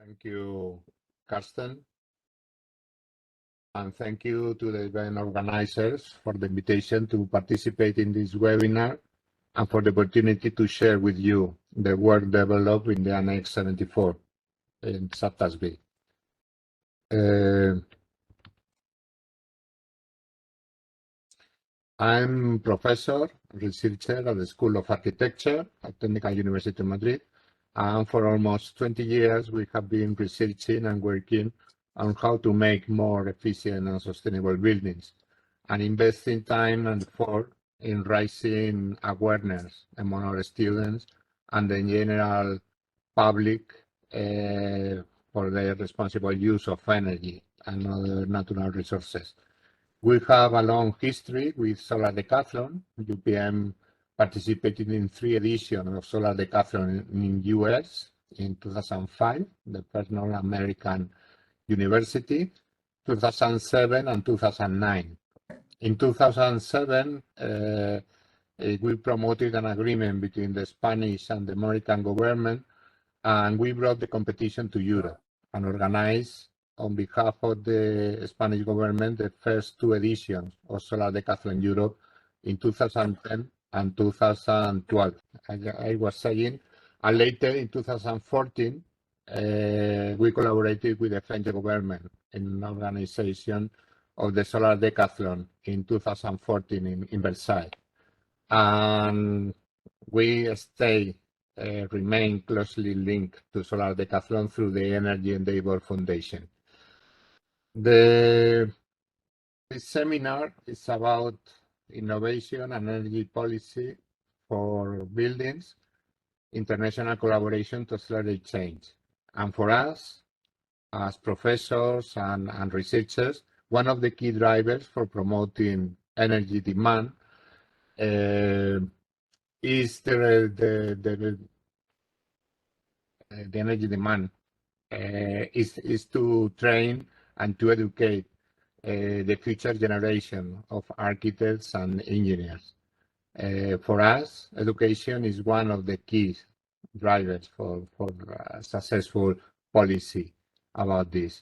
Thank you, Karsten. And thank you to the event organizers for the invitation to participate in this webinar and for the opportunity to share with you the work developed in the Annex 74 in S.Vega. I'm professor, researcher at the School of Architecture at Technical University of Madrid. And for almost 20 years, we have been researching and working on how to make more efficient and sustainable buildings and investing time and effort in raising awareness among our students and the general public for the responsible use of energy and other natural resources. We have a long history with Solar Decathlon. UPM participated in 3 editions of Solar Decathlon in US in 2005, the first North American university, 2007 and 2009. In 2007, we promoted an agreement between the Spanish and the American government, and we brought the competition to Europe and organized on behalf of the Spanish government the first 2 editions of Solar Decathlon Europe in 2010 and 2012, I was saying. And later in 2014, we collaborated with the French government in organization of the Solar Decathlon in 2014 in Versailles. And we remain closely linked to Solar Decathlon through the Energy Endeavor Foundation. This seminar is about innovation and energy policy for buildings, international collaboration to accelerate change. And for us, as professors and researchers, one of the key drivers for promoting energy demand is the energy demand is to train and to educate the future generation of architects and engineers. For us, education is one of the key drivers for successful policy about this.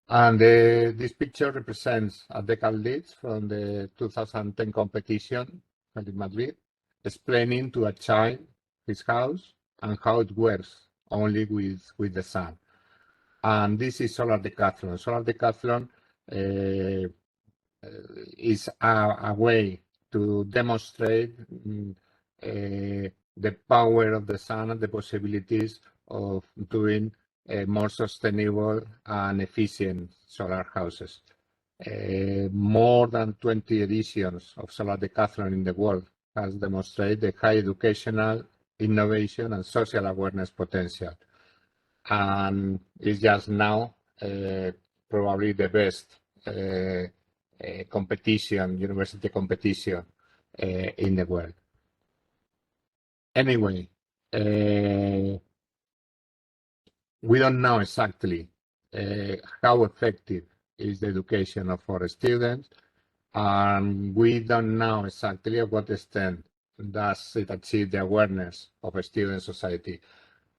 And this picture represents a decal leads from the 2010 competition in Madrid, explaining to a child his house and how it works only with the sun. And this is Solar Decathlon. Solar Decathlon is a way to demonstrate the power of the sun and the possibilities of doing more sustainable and efficient solar houses. More than 20 editions of Solar Decathlon in the world has demonstrated the high educational, innovation and social awareness potential. And it's just now probably the best competition, university competition in the world. Anyway, we don't know exactly how effective is the education of our students, and we don't know exactly at what extent does it achieve the awareness of a student society.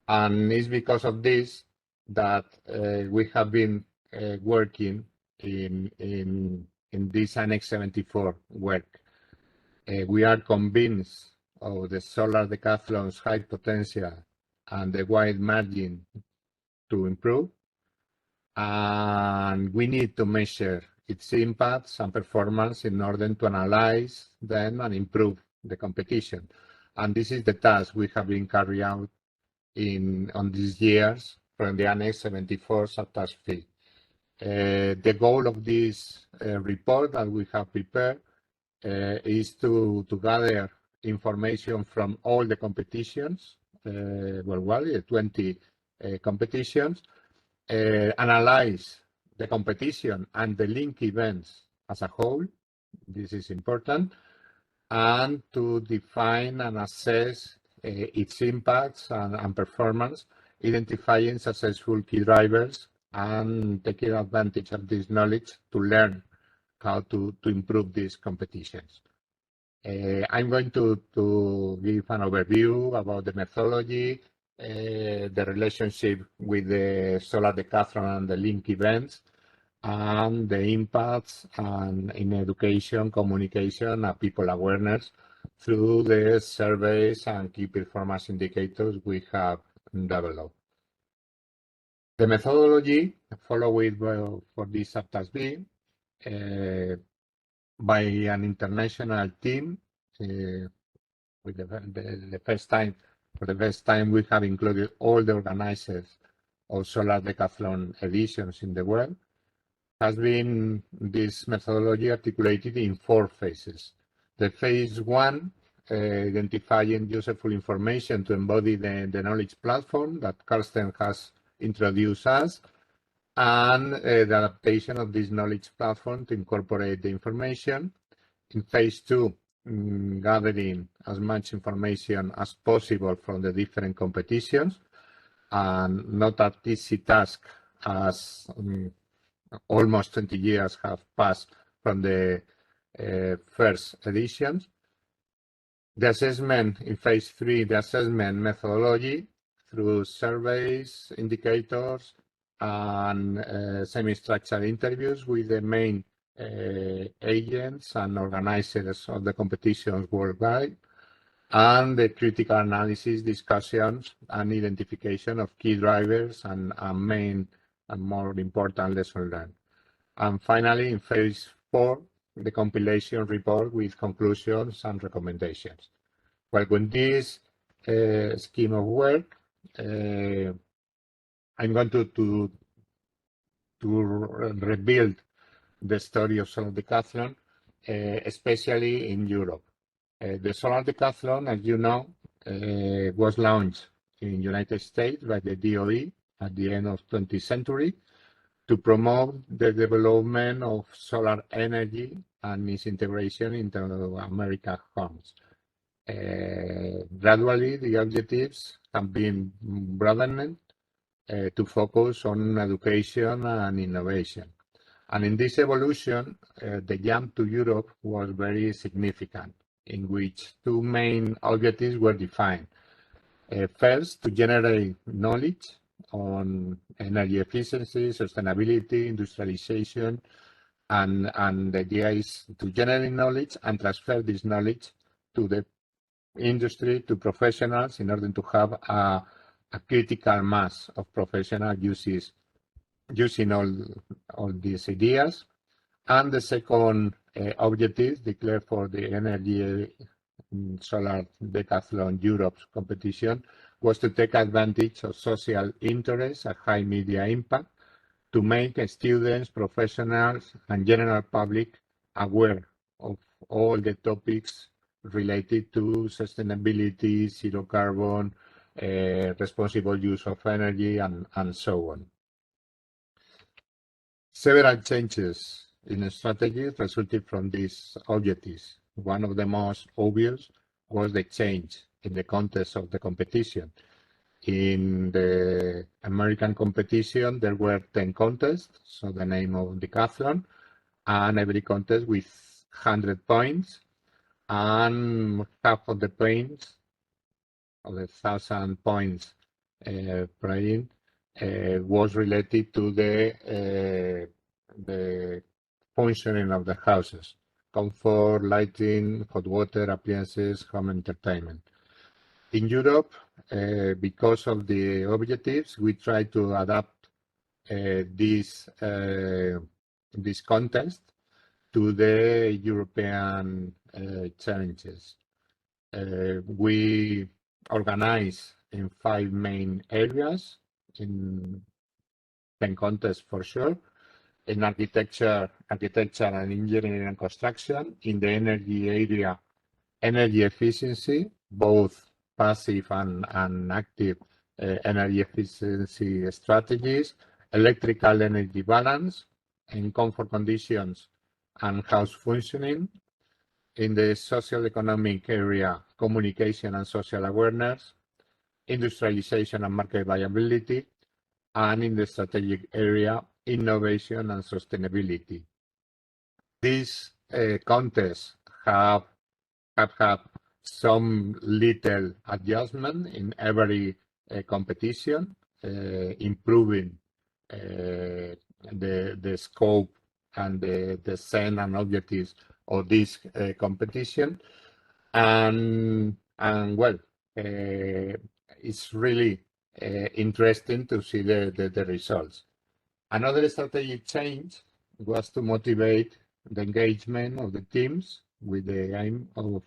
And it's because of this that we have been working in this Annex 74 work. We are convinced of the Solar Decathlon's high potential and the wide margin to improve, and we need to measure its impacts and performance in order to analyze them and improve the competition. And this is the task we have been carrying out on these years from the Annex 74 subtask fee. The goal of this report that we have prepared is to gather information from all the competitions, worldwide, 20 competitions, analyze the competition and the link events as a whole. This is important. And to define and assess its impacts and performance, identifying successful key drivers and taking advantage of this knowledge to learn how to improve these competitions. I'm going to give an overview about the methodology, the relationship with the solar decathlon and the link events, and the impacts and in education, communication, and people awareness through the surveys and key performance indicators we have developed. The methodology followed for this subtask B by an international team. For the first time, we have included all the organizers of solar decathlon editions in the world. Has been this methodology articulated in 4 phases. The phase 1, identifying useful information to embody the knowledge platform that Karsten has introduced us, and the adaptation of this knowledge platform to incorporate the information. In phase 2, gathering as much information as possible from the different competitions, and not an easy task as almost 20 years have passed from the first editions. The assessment in phase 3, the assessment methodology through surveys, indicators, and semi-structured interviews with the main agents and organizers of the competitions worldwide, and the critical analysis, discussions, and identification of key drivers and main and more important lessons learned. And finally, in phase 4, the compilation report with conclusions and recommendations. Well, with this scheme of work, I'm going to rebuild the story of solar decathlon, especially in Europe. The solar decathlon, as you know, was launched in the United States by the DOE at the end of 20th century to promote the development of solar energy and its integration into American homes. Gradually, the objectives have been broadened to focus on education and innovation. And in this evolution, the jump to Europe was very significant, in which 2 main objectives were defined. First, to generate knowledge on energy efficiency, sustainability, industrialization, and the idea is to generate knowledge and transfer this knowledge to the industry, to professionals, in order to have a critical mass of professional uses using all these ideas. And the second objective declared for the energy solar decathlon Europe's competition was to take advantage of social interest and high media impact to make students, professionals, and general public aware of all the topics related to sustainability, zero carbon, responsible use of energy, and so on. Several changes in strategy resulted from these objectives. One of the most obvious was the change in the context of the competition. In the American competition, there were 10 contests, so the name of decathlon, and every contest with 100 points, and half of the points, of the 1,000 points playing, was related to the functioning of the houses: comfort, lighting, hot water, appliances, home entertainment. In Europe, because of the objectives, we try to adapt this contest to the European challenges. We organize in 5 main areas, in 10 contests for sure: in architecture and engineering and construction; in the energy area, energy efficiency, both passive and active energy efficiency strategies; electrical energy balance; in comfort conditions and house functioning; in the social economic area, communication and social awareness; industrialization and market viability; and in the strategic area, innovation and sustainability. These contests have had some little adjustment in every competition, improving the scope and the sense and objectives of this competition. And well, it's really interesting to see the results. Another strategic change was to motivate the engagement of the teams with the aim of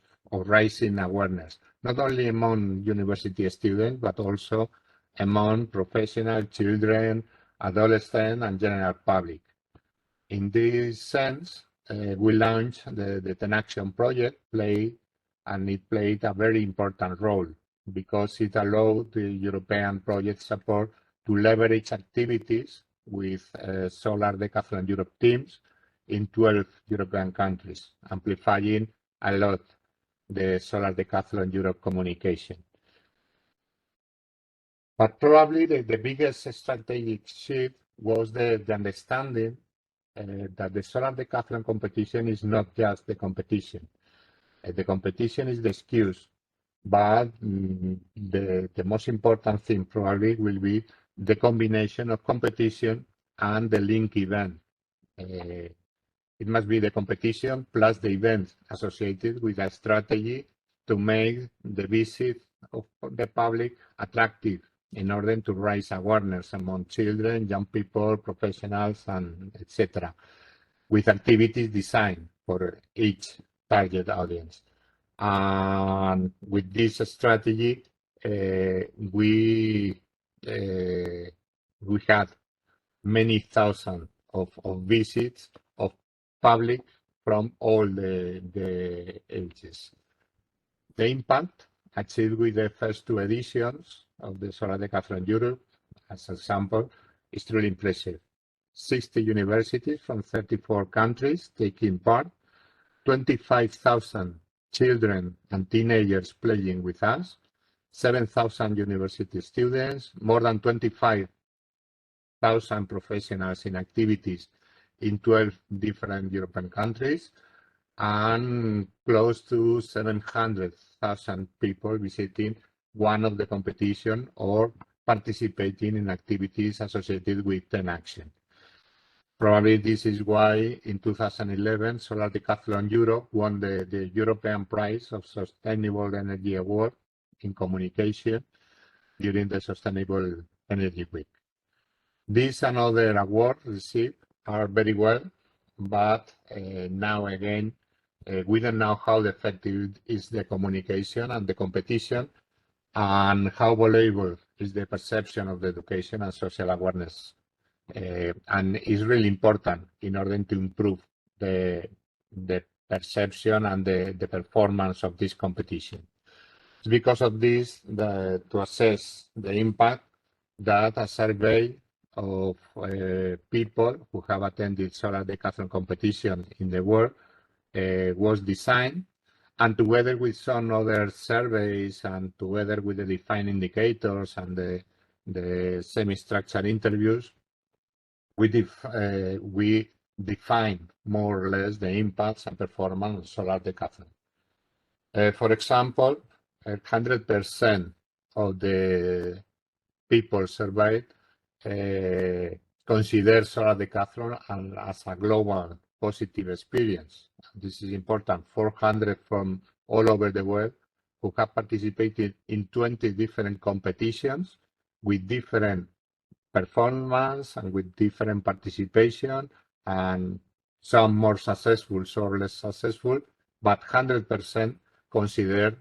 raising awareness, not only among university students, but also among professional, children, adolescents, and general public. In this sense, we launched the 10 Action Project, and it played a very important role because it allowed the European project support to leverage activities with Solar Decathlon Europe teams in 12 European countries, amplifying a lot the Solar Decathlon Europe communication. But probably the biggest strategic shift was the understanding that the Solar Decathlon competition is not just the competition. The competition is the excuse, but the most important thing probably will be the combination of competition and the link event. It must be the competition plus the event associated with a strategy to make the visit of the public attractive in order to raise awareness among children, young people, professionals, and etc., with activities designed for each target audience. And with this strategy, we had many thousands of visits of public from all the ages. The impact achieved with the first two editions of the Solar Decathlon Europe, as an example, is truly impressive. 60 universities from 34 countries taking part, 25,000 children and teenagers playing with us, 7,000 university students, more than 25,000 professionals in activities in 12 different European countries, and close to 700,000 people visiting one of the competition or participating in activities associated with 10 Action. Probably this is why in 2011, Solar Decathlon Europe won the European Prize of Sustainable Energy Award in Communication during the Sustainable Energy Week. These and other awards received are very well, but now again, we don't know how effective is the communication and the competition, and how valuable is the perception of the education and social awareness. And it's really important in order to improve the perception and the performance of this competition. Because of this, to assess the impact, that a survey of people who have attended Solar Decathlon competition in the world was designed, and together with some other surveys and together with the defined indicators and the semi-structured interviews, we define more or less the impacts and performance of Solar Decathlon. For example, 100% of the people surveyed consider Solar Decathlon as a global positive experience. This is important. 400 from all over the world who have participated in 20 different competitions with different performance and with different participation, and some more successful, some less successful, but 100% consider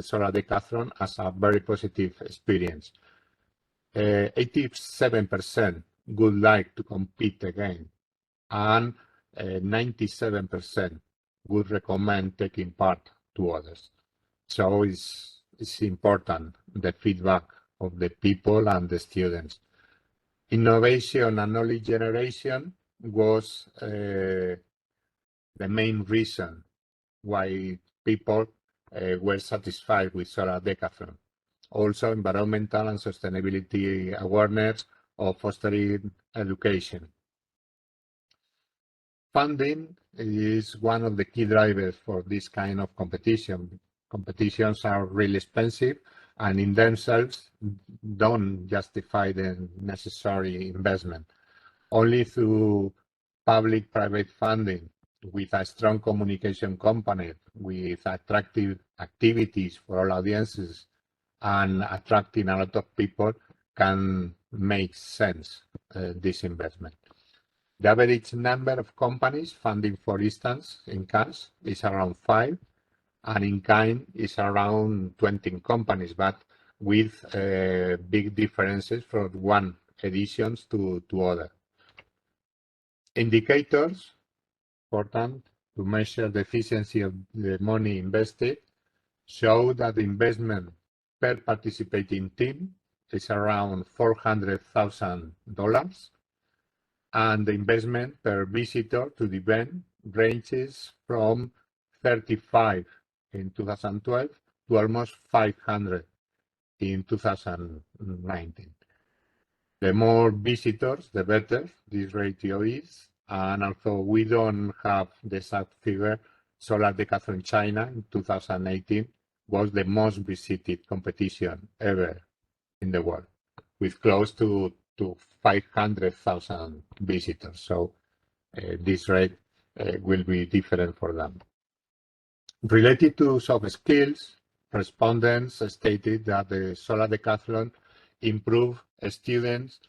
Solar Decathlon as a very positive experience. 87% would like to compete again, and 97% would recommend taking part to others. So it's important, the feedback of the people and the students. Innovation and knowledge generation was the main reason why people were satisfied with Solar Decathlon. Also, environmental and sustainability awareness of fostering education. Funding is one of the key drivers for this kind of competition. Competitions are really expensive, and in themselves don't justify the necessary investment. Only through public-private funding with a strong communication component, with attractive activities for all audiences, and attracting a lot of people can make sense, this investment. The average number of companies funding, for instance, in cash is around 5, and in kind is around 20 companies, but with big differences from one editions to other. Indicators, important to measure the efficiency of the money invested, show that the investment per participating team is around $400,000, and the investment per visitor to the event ranges from 35 in 2012 to almost 500 in 2019. The more visitors, the better this ratio is. And although we don't have the exact figure, Solar Decathlon China in 2018 was the most visited competition ever in the world, with close to 500,000 visitors. So this rate will be different for them. Related to soft skills, respondents stated that the Solar Decathlon improved students'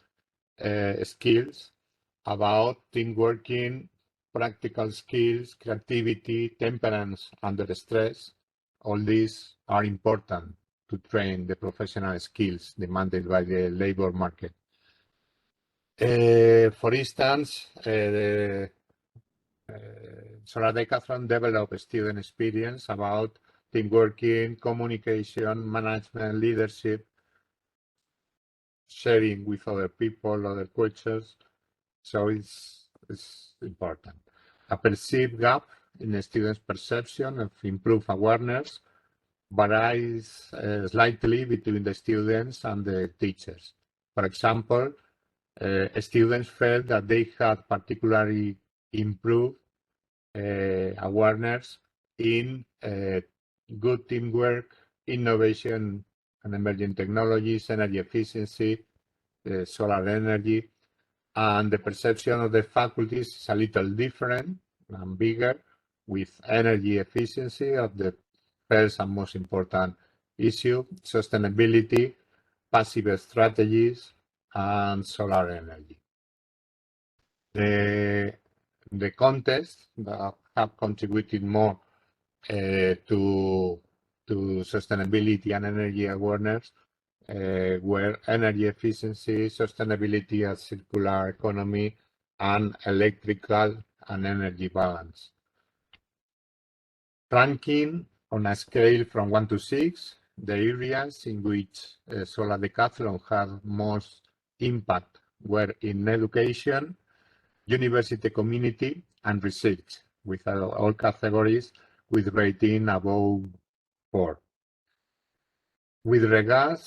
skills about team working, practical skills, creativity, temperance under stress. All these are important to train the professional skills demanded by the labor market. For instance, Solar Decathlon developed student experience about team working, communication, management, leadership, sharing with other people, other cultures. So it's important. A perceived gap in the students' perception of improved awareness varies slightly between the students and the teachers. For example, students felt that they had particularly improved awareness in good teamwork, innovation and emerging technologies, energy efficiency, solar energy, and the perception of the faculties is a little different and bigger, with energy efficiency of the first and most important issue, sustainability, passive strategies, and solar energy. The contests that have contributed more to sustainability and energy awareness were energy efficiency, sustainability and circular economy, and electrical and energy balance. Ranking on a scale from 1 to 6, the areas in which Solar Decathlon had most impact were in education, university community, and research, with all categories with rating above 4. With regard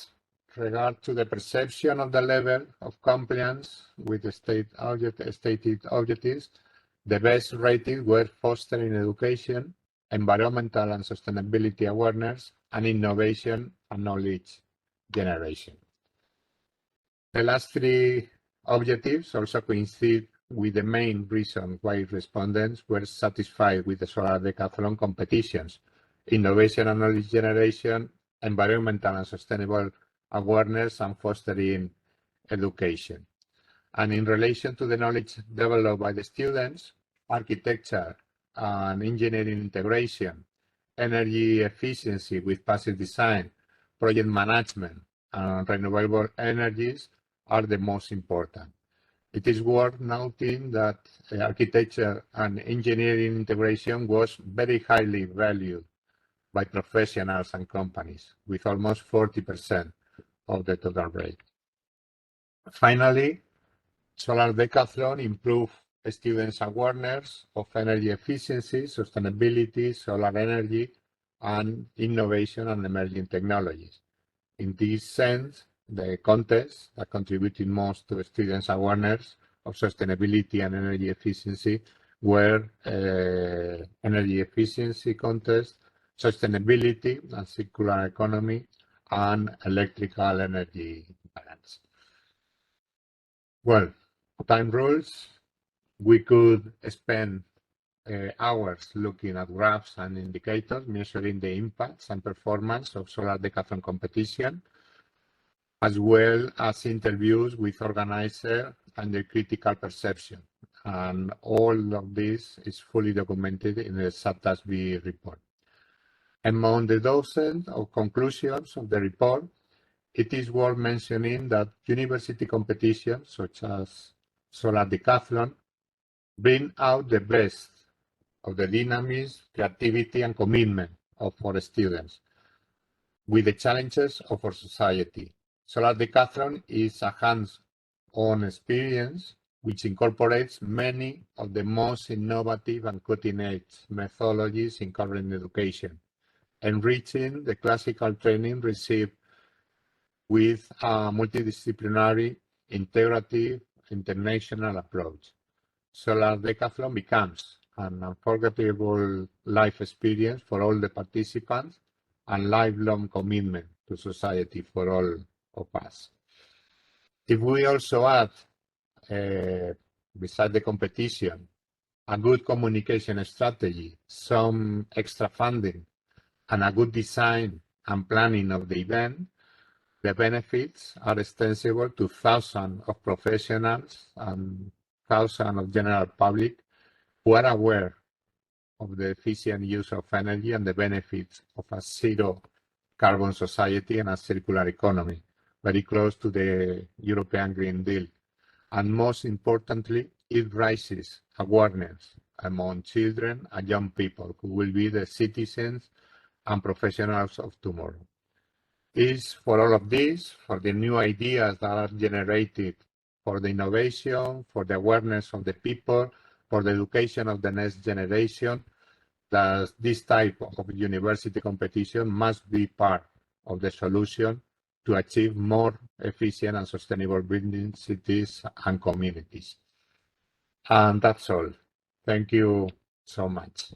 to the perception of the level of compliance with the stated objectives, the best rated were fostering education, environmental and sustainability awareness, and innovation and knowledge generation. The last 3 objectives also coincide with the main reason why respondents were satisfied with the Solar Decathlon competitions: innovation and knowledge generation, environmental and sustainable awareness, and fostering education. And in relation to the knowledge developed by the students, architecture and engineering integration, energy efficiency with passive design, project management, and renewable energies are the most important. It is worth noting that architecture and engineering integration was very highly valued by professionals and companies, with almost 40% of the total rate. Finally, Solar Decathlon improved students' awareness of energy efficiency, sustainability, solar energy, and innovation and emerging technologies. In this sense, the contests that contributed most to students' awareness of sustainability and energy efficiency were energy efficiency contest, sustainability and circular economy, and electrical energy balance. Well, time rules. We could spend hours looking at graphs and indicators measuring the impacts and performance of solar decathlon competition, as well as interviews with organizers and their critical perception. And all of this is fully documented in the S.Vega report. Among the dozens of conclusions of the report, it is worth mentioning that university competitions, such as solar decathlon, bring out the best of the dynamism, creativity, and commitment of our students with the challenges of our society. Solar decathlon is a hands-on experience which incorporates many of the most innovative and cutting-edge methodologies in current education, enriching the classical training received with a multidisciplinary, integrative, international approach. Solar decathlon becomes an unforgettable life experience for all the participants and lifelong commitment to society for all of us. If we also add, beside the competition, a good communication strategy, some extra funding, and a good design and planning of the event, the benefits are extensible to thousands of professionals and thousands of general public who are aware of the efficient use of energy and the benefits of a zero carbon society and a circular economy, very close to the European Green Deal. And most importantly, it raises awareness among children and young people who will be the citizens and professionals of tomorrow. Is for all of this, for the new ideas that are generated, for the innovation, for the awareness of the people, for the education of the next generation, that this type of university competition must be part of the solution to achieve more efficient and sustainable building cities and communities. And that's all. Thank you so much.